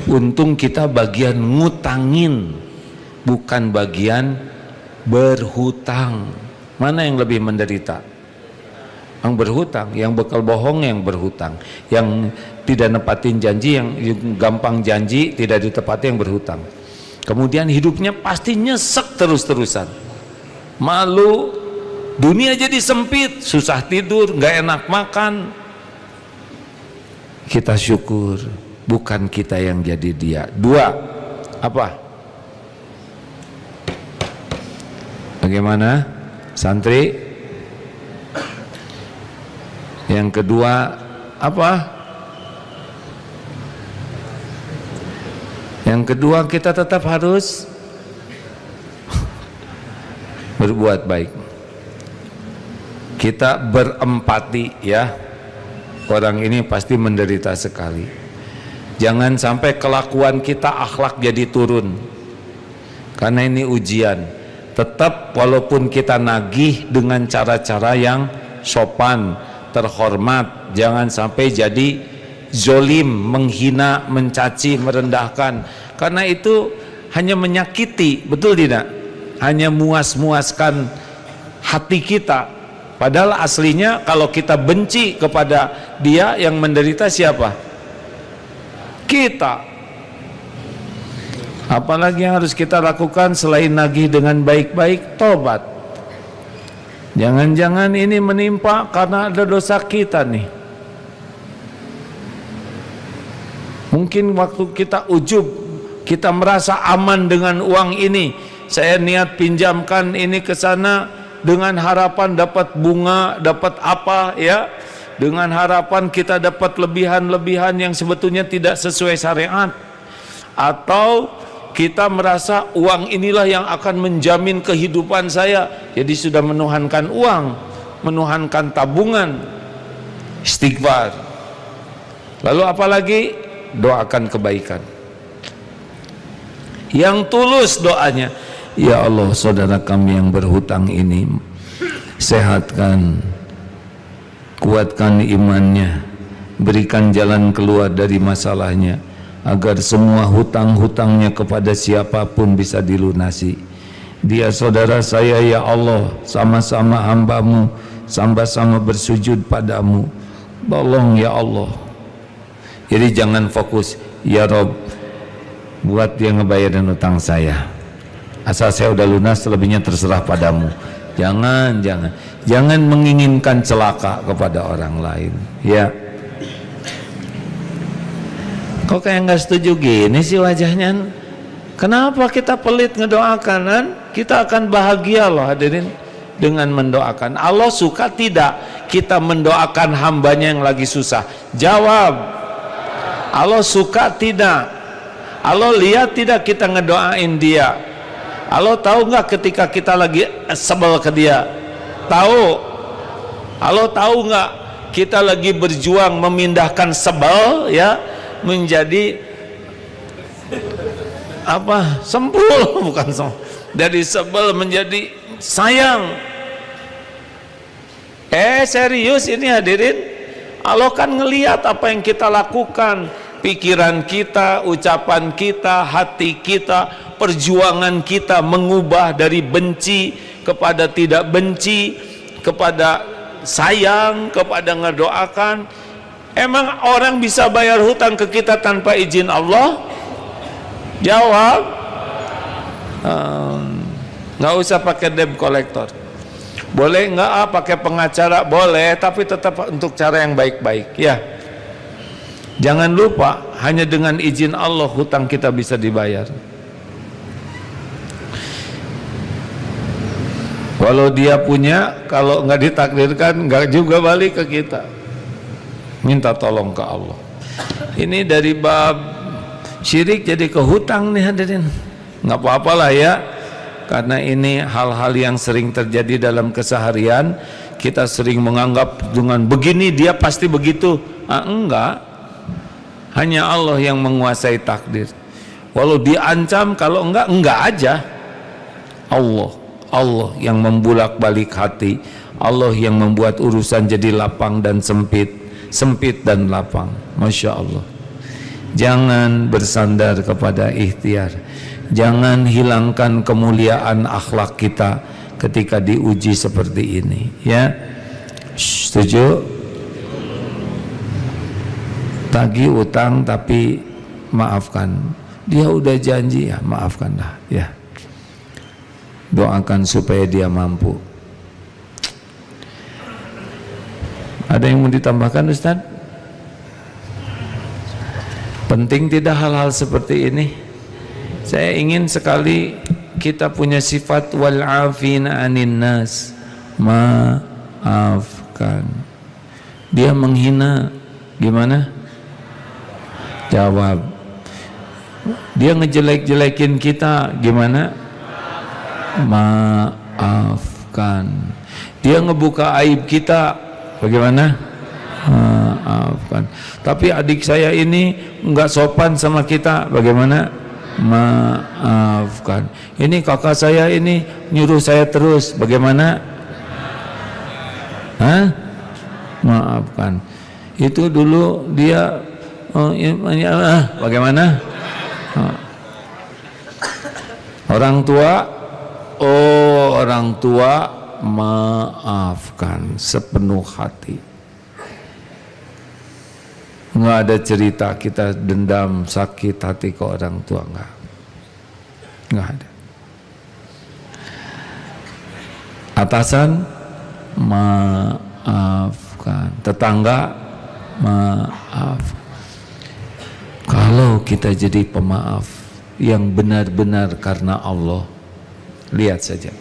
Untung kita bagian ngutangin, bukan bagian berhutang. Mana yang lebih menderita? Yang berhutang, yang bekal bohong yang berhutang, yang tidak nepatin janji, yang gampang janji tidak ditepati yang berhutang. Kemudian hidupnya pasti nyesek terus-terusan, malu, dunia jadi sempit, susah tidur, nggak enak makan. Kita syukur, bukan kita yang jadi dia. Dua, apa? Bagaimana, santri? Yang kedua, apa? Yang kedua, kita tetap harus berbuat baik. Kita berempati, ya. Orang ini pasti menderita sekali. Jangan sampai kelakuan kita, akhlak jadi turun, karena ini ujian. Tetap walaupun kita nagih dengan cara-cara yang sopan, terhormat, jangan sampai jadi zolim, menghina, mencaci, merendahkan, karena itu hanya menyakiti, betul tidak? Hanya muas-muaskan hati kita. Padahal aslinya kalau kita benci kepada dia, yang menderita siapa? Kita. Apalagi yang harus kita lakukan selain nagih dengan baik-baik? Tobat. Jangan-jangan ini menimpa karena ada dosa kita nih. Mungkin waktu kita ujub, kita merasa aman dengan uang ini. Saya niat pinjamkan ini ke sana dengan harapan dapat bunga, dapat apa, ya, dengan harapan kita dapat lebihan-lebihan yang sebetulnya tidak sesuai syariat. Atau kita merasa uang inilah yang akan menjamin kehidupan saya, jadi sudah menuhankan uang, menuhankan tabungan. Istighfar. Lalu apalagi? Doakan kebaikan yang tulus. Doanya, ya Allah, saudara kami yang berhutang ini, sehatkan, kuatkan imannya, berikan jalan keluar dari masalahnya, agar semua hutang-hutangnya kepada siapapun bisa dilunasi. Dia saudara saya, ya Allah, sama-sama hamba-Mu, sama-sama bersujud padamu. Tolong ya Allah. Jadi jangan fokus, ya Rob, buat dia ngebayarin utang saya, asal saya udah lunas, selebihnya terserah padamu. Jangan menginginkan celaka kepada orang lain, ya. Kok kayak nggak setuju gini sih wajahnya? Kenapa kita pelit ngedoakan? Kan kita akan bahagia loh hadirin dengan mendoakan. Allah suka tidak kita mendoakan hambanya yang lagi susah? Jawab. Allah suka tidak? Allah lihat tidak kita ngedoain dia? Allah tahu nggak ketika kita lagi sebel ke dia? Tahu. Allah tahu nggak kita lagi berjuang memindahkan sebel ya menjadi apa? Sempul, bukan sempul. Dari sebel menjadi sayang. Serius ini hadirin. Allah kan ngelihat apa yang kita lakukan, pikiran kita, ucapan kita, hati kita, perjuangan kita mengubah dari benci kepada tidak benci, kepada sayang, kepada ngedoakan. Emang orang bisa bayar hutang ke kita tanpa izin Allah? Jawab. Nggak usah pakai debt collector. Boleh nggak pakai pengacara? Boleh, tapi tetap untuk cara yang baik-baik ya. Jangan lupa hanya dengan izin Allah hutang kita bisa dibayar. Walau dia punya, kalau nggak ditakdirkan nggak juga balik ke kita. Minta tolong ke Allah. Ini dari bab syirik jadi ke hutang nih hadirin. Nggak apa-apalah ya. Karena ini hal-hal yang sering terjadi dalam keseharian. Kita sering menganggap dengan begini dia pasti begitu. Enggak. Hanya Allah yang menguasai takdir. Walau diancam, kalau enggak aja. Allah yang membulak-balik hati. Allah yang membuat urusan jadi lapang dan sempit, sempit dan lapang. Masya Allah. Jangan bersandar kepada ikhtiar. Jangan hilangkan kemuliaan akhlak kita ketika diuji seperti ini ya. Setuju? Tagih utang tapi maafkan. Dia udah janji ya, maafkanlah ya. Doakan supaya dia mampu. Ada yang mau ditambahkan Ustaz? Penting tidak hal-hal seperti ini? Saya ingin sekali kita punya sifat wal afina anin nas, maafkan. Dia menghina, gimana? Jawab. Dia ngejelek-jelekin kita, gimana? Maafkan. Dia ngebuka aib kita, bagaimana? Maafkan. Tapi adik saya ini enggak sopan sama kita, bagaimana? Maafkan. Ini kakak saya ini nyuruh saya terus, bagaimana? Maafkan. Itu dulu dia bagaimana? Orang tua maafkan sepenuh hati. Nggak ada cerita kita dendam sakit hati ke orang tua, nggak ada. Atasan maafkan, tetangga maaf. Kalau kita jadi pemaaf yang benar-benar karena Allah, lihat saja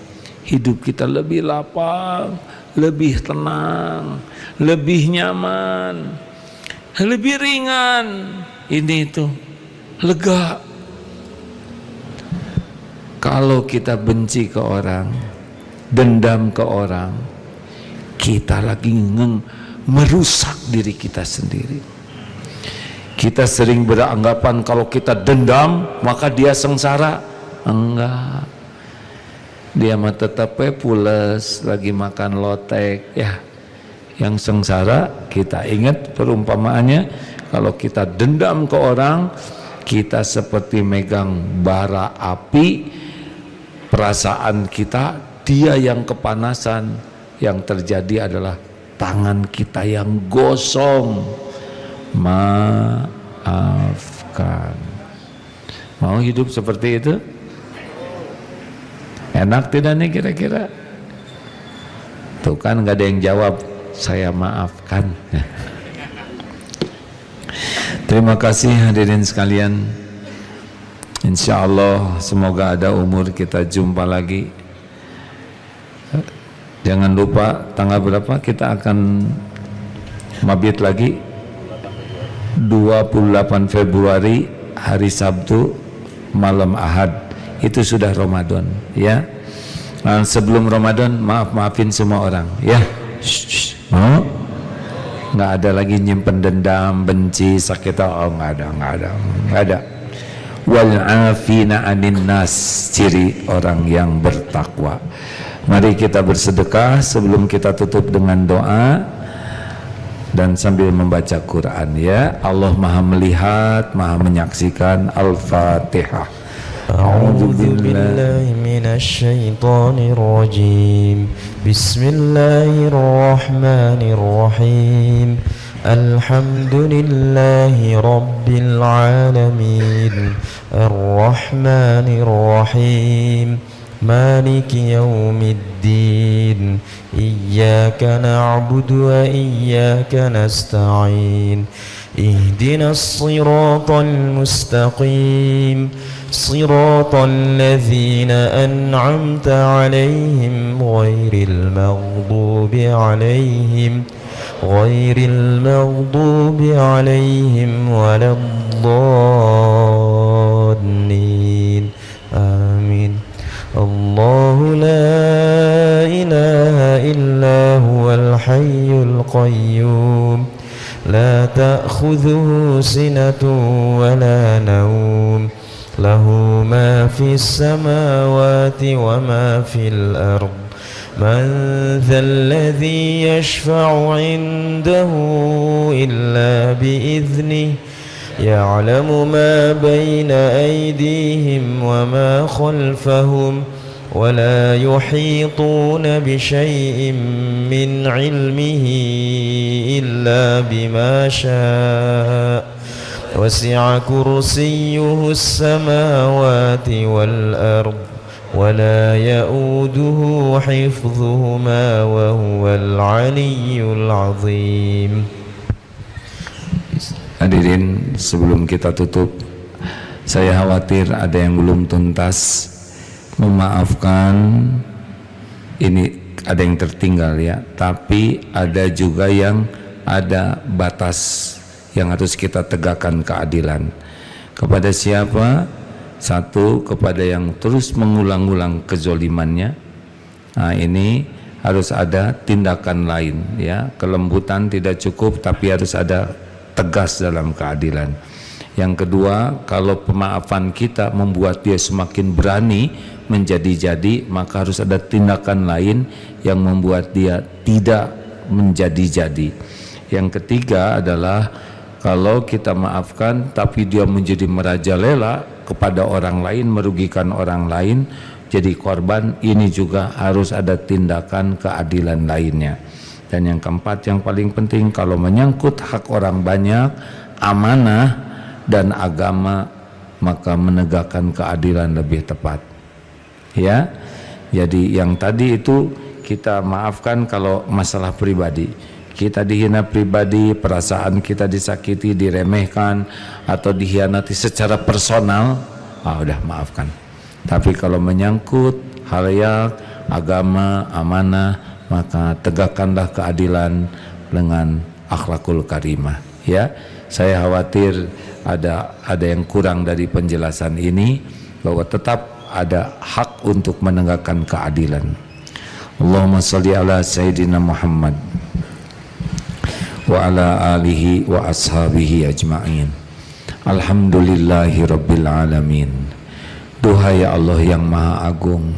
hidup kita lebih lapang, lebih tenang, lebih nyaman, lebih ringan. Ini itu lega. Kalau kita benci ke orang, dendam ke orang, kita lagi merusak diri kita sendiri. Kita sering beranggapan kalau kita dendam maka dia sengsara. Enggak, dia mah tetap pules lagi makan lotek ya. Yang sengsara, kita ingat perumpamaannya, kalau kita dendam ke orang, kita seperti megang bara api, perasaan kita, dia yang kepanasan, yang terjadi adalah tangan kita yang gosong. Maafkan. Mau hidup seperti itu? Enak tidak nih kira-kira? Tuh kan gak ada yang jawab, saya maafkan. Terima kasih hadirin sekalian. Insya Allah semoga ada umur kita jumpa lagi. Jangan lupa tanggal berapa kita akan mabit lagi. 28 Februari hari Sabtu malam Ahad itu sudah Ramadan ya. Sebelum Ramadan maafin semua orang ya. Mau? Nggak ada lagi nyimpen dendam, benci, sakit, nggak ada. Wal afina anin nas, ciri orang yang bertakwa. Mari kita bersedekah sebelum kita tutup dengan doa dan sambil membaca Quran ya. Allah Maha melihat, Maha menyaksikan. Al-Fatihah. أعوذ بالله من الشيطان الرجيم بسم الله الرحمن الرحيم الحمد لله رب العالمين الرحمن الرحيم مالك يوم الدين إياك نعبد وإياك نستعين اهدنا الصراط المستقيم صراط الذين أنعمت عليهم غير المغضوب عليهم ولا الضالين آمين الله لا إله إلا هو الحي القيوم لا تأخذه سنة ولا نوم له ما في السماوات وما في الأرض من ذا الذي يشفع عنده إلا بإذنه يعلم ما بين أيديهم وما خلفهم ولا يحيطون بشيء من علمه إلا بما شاء وسع كرسيه السماوات والأرض ولا يؤوده حفظهما وهو العلي العظيم. Hadirin, sebelum kita tutup, saya khawatir ada yang belum tuntas memaafkan. Ini ada yang tertinggal ya, tapi ada juga yang ada batas yang harus kita tegakkan keadilan. Kepada siapa? Satu, kepada yang terus mengulang-ulang kezolimannya. Nah, ini harus ada tindakan lain ya. Kelembutan tidak cukup, tapi harus ada tegas dalam keadilan. Yang kedua, kalau pemaafan kita membuat dia semakin berani menjadi-jadi, maka harus ada tindakan lain yang membuat dia tidak menjadi-jadi. Yang ketiga adalah kalau kita maafkan tapi dia menjadi merajalela kepada orang lain, merugikan orang lain, jadi korban, ini juga harus ada tindakan keadilan lainnya. Dan yang keempat, yang paling penting, kalau menyangkut hak orang banyak, amanah dan agama, maka menegakkan keadilan lebih tepat ya. Jadi yang tadi itu kita maafkan kalau masalah pribadi, kita dihina pribadi, perasaan kita disakiti, diremehkan atau dikhianati secara personal, udah maafkan. Tapi kalau menyangkut halayak, agama, amanah, maka tegakkanlah keadilan dengan akhlakul karimah ya. Saya khawatir ada yang kurang dari penjelasan ini, bahwa tetap ada hak untuk menegakkan keadilan. Allahumma shalli ala sayyidina Muhammad wa ala alihi wa ashabihi ajma'in. Alhamdulillahi rabbil alamin. Duhai Allah yang maha agung,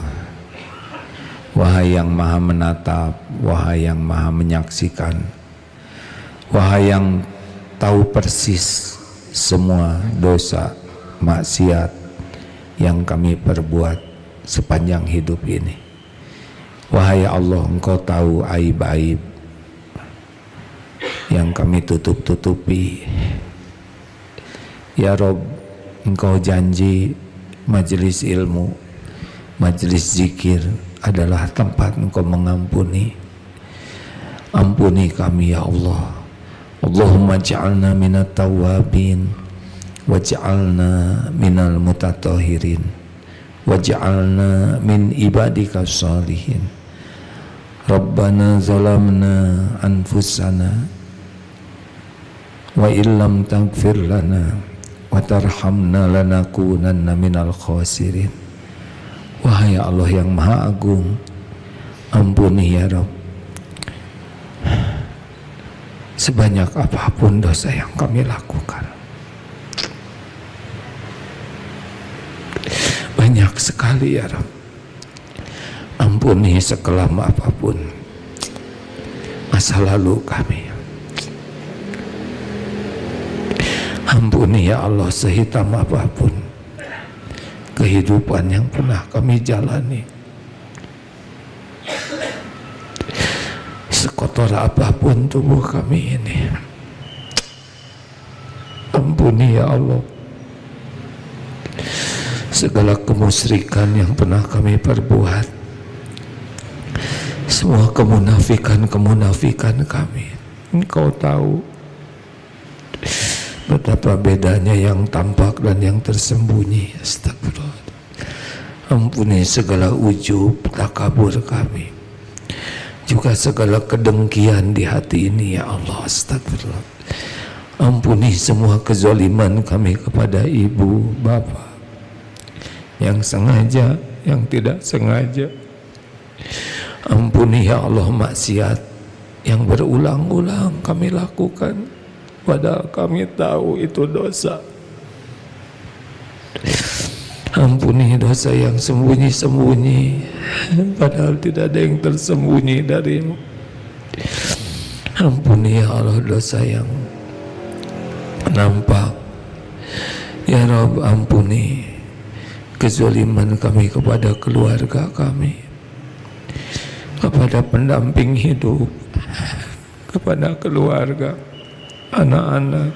wahai yang maha menatap, wahai yang maha menyaksikan, wahai yang tahu persis semua dosa maksiat yang kami perbuat sepanjang hidup ini. Wahai Allah, Engkau tahu aib-aib yang kami tutup-tutupi. Ya Rob, Engkau janji majelis ilmu, majelis zikir adalah tempat Engkau mengampuni. Ampuni kami ya Allah. Allahumma ja'alna minat tawabin waj'alna minal mutatahirin waj'alna min ibadika salihin. Rabbana zalamna anfusana wa illam taghfir lana wa tarhamna lanakunanna minal khasirin. Wahai Allah yang Maha Agung, ampuni ya Rabb sebanyak apapun dosa yang kami lakukan. Banyak sekali ya Rabb. Ampuni sekelam apapun masa lalu kami. Ampuni ya Allah sehitam apapun kehidupan yang pernah kami jalani. Sekotor apapun tubuh kami ini, ampuni ya Allah segala kemusyrikan yang pernah kami perbuat, semua kemunafikan kami. Engkau tahu betapa bedanya yang tampak dan yang tersembunyi. Astagfirullah. Ampuni segala ujub, takabur kami, juga segala kedengkian di hati ini ya Allah. Astagfirullah. Ampuni semua kezaliman kami kepada ibu, bapak, yang sengaja, yang tidak sengaja. Ampuni ya Allah maksiat yang berulang-ulang kami lakukan, padahal kami tahu itu dosa. Ampuni dosa yang sembunyi-sembunyi, padahal tidak ada yang tersembunyi darimu. Ampuni ya Allah dosa yang nampak. Ya Rabb, ampuni kezaliman kami kepada keluarga kami, kepada pendamping hidup, kepada keluarga, anak-anak.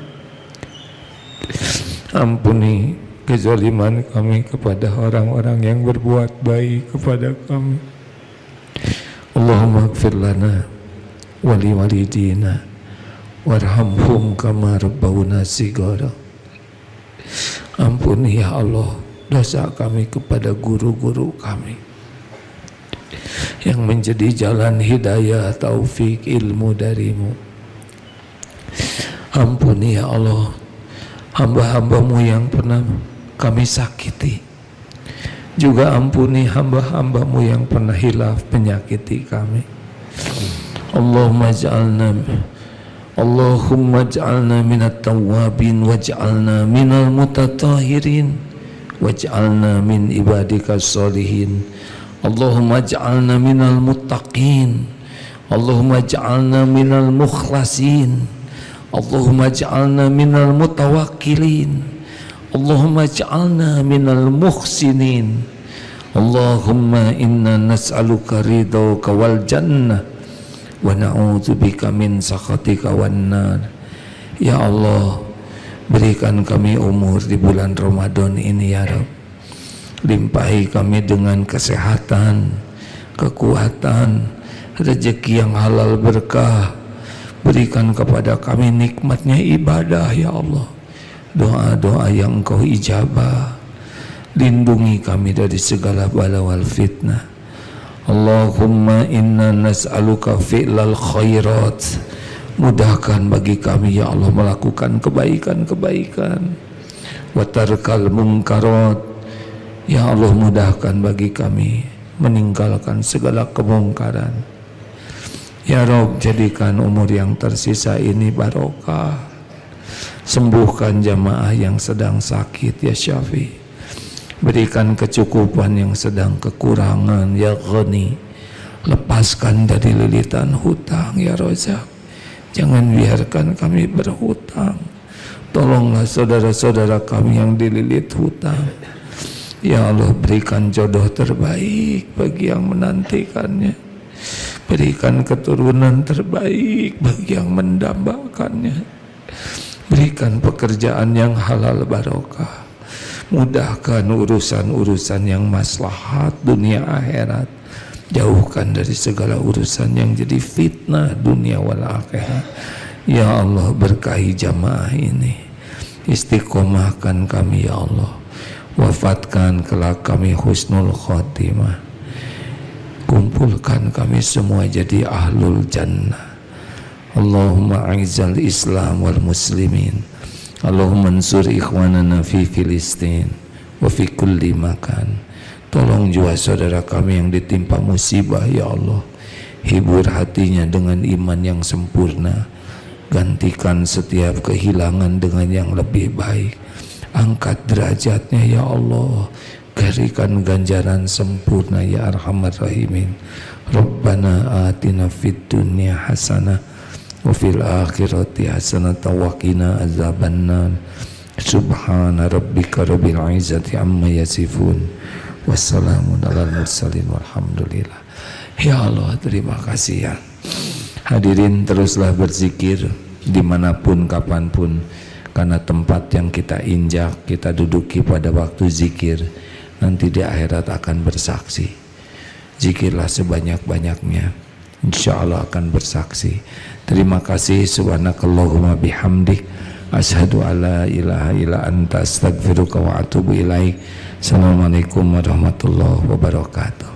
Ampuni kezaliman kami kepada orang-orang yang berbuat baik kepada kami. Allahumma ighfir lana wa li walidina warhamhum kama rabbawna shighara. Ampuni ya Allah dosa kami kepada guru-guru kami yang menjadi jalan hidayah, taufik, ilmu darimu. Ampuni ya Allah hamba-hambamu yang pernah kami sakiti, juga ampuni hamba-hambamu yang pernah hilaf menyakiti kami. Allahumma ja'alna minat tawwabin waj'alna minal mutatahirin waj'alna min ibadika sholihin. Allahumma ja'alna minal muttaqin, Allahumma ja'alna minal mukhlasin, Allahumma ja'alna minal mutawakkilin, Allahumma ja'alna minal muhsinin. Allahumma inna nas'aluka ridhaka wal jannah wa na'udzubika min sakhatika wan nar. Ya Allah, berikan kami umur di bulan Ramadan ini ya Rabb. Limpahi kami dengan kesehatan, kekuatan, rezeki yang halal berkah. Berikan kepada kami nikmatnya ibadah ya Allah, doa-doa yang Engkau ijabah. Lindungi kami dari segala bala wal fitnah. Allahumma inna nas'aluka fi'lal khairat. Mudahkan bagi kami ya Allah melakukan kebaikan-kebaikan. Wa tarkal munkarat. Ya Allah, mudahkan bagi kami meninggalkan segala kemungkaran. Ya Rabb, jadikan umur yang tersisa ini barokah. Sembuhkan jamaah yang sedang sakit ya Syafi. Berikan kecukupan yang sedang kekurangan ya Ghani. Lepaskan dari lilitan hutang ya Razak. Jangan biarkan kami berhutang. Tolonglah saudara-saudara kami yang dililit hutang. Ya Allah, berikan jodoh terbaik bagi yang menantikannya. Berikan keturunan terbaik bagi yang mendambakannya. Berikan pekerjaan yang halal barokah. Mudahkan urusan-urusan yang maslahat dunia akhirat. Jauhkan dari segala urusan yang jadi fitnah dunia wal akhirat. Ya Allah, berkahi jamaah ini. Istiqomahkan kami ya Allah. Wafatkan kelak kami husnul khotimah. Kumpulkan kami semua jadi ahlul jannah. Allahumma a'izzal islam wal muslimin. Allahumma ansur ikhwanana fi Filistin wa fi kulli makan. Tolong jua saudara kami yang ditimpa musibah ya Allah. Hibur hatinya dengan iman yang sempurna. Gantikan setiap kehilangan dengan yang lebih baik. Angkat derajatnya ya Allah. Berikan ganjaran sempurna ya Arhamar Rahimin. Rabbana atina fid dunya hasanah wa fil akhirati hasanah wa qina azabannar. Subhana rabbika rabbil izzati amma yasifun. Wassalamun alal mursalin walhamdulillah. Ya Allah, terima kasih ya. Hadirin, teruslah berzikir dimanapun kapanpun, karena tempat yang kita injak, kita duduki pada waktu zikir nanti di akhirat akan bersaksi. Zikirlah sebanyak-banyaknya, insya Allah akan bersaksi. Terima kasih. Subhanakallahumma bihamdik, asyhadu alla ilaha illa anta, astaghfiruka wa atubu ilaik. Assalamualaikum warahmatullahi wabarakatuh.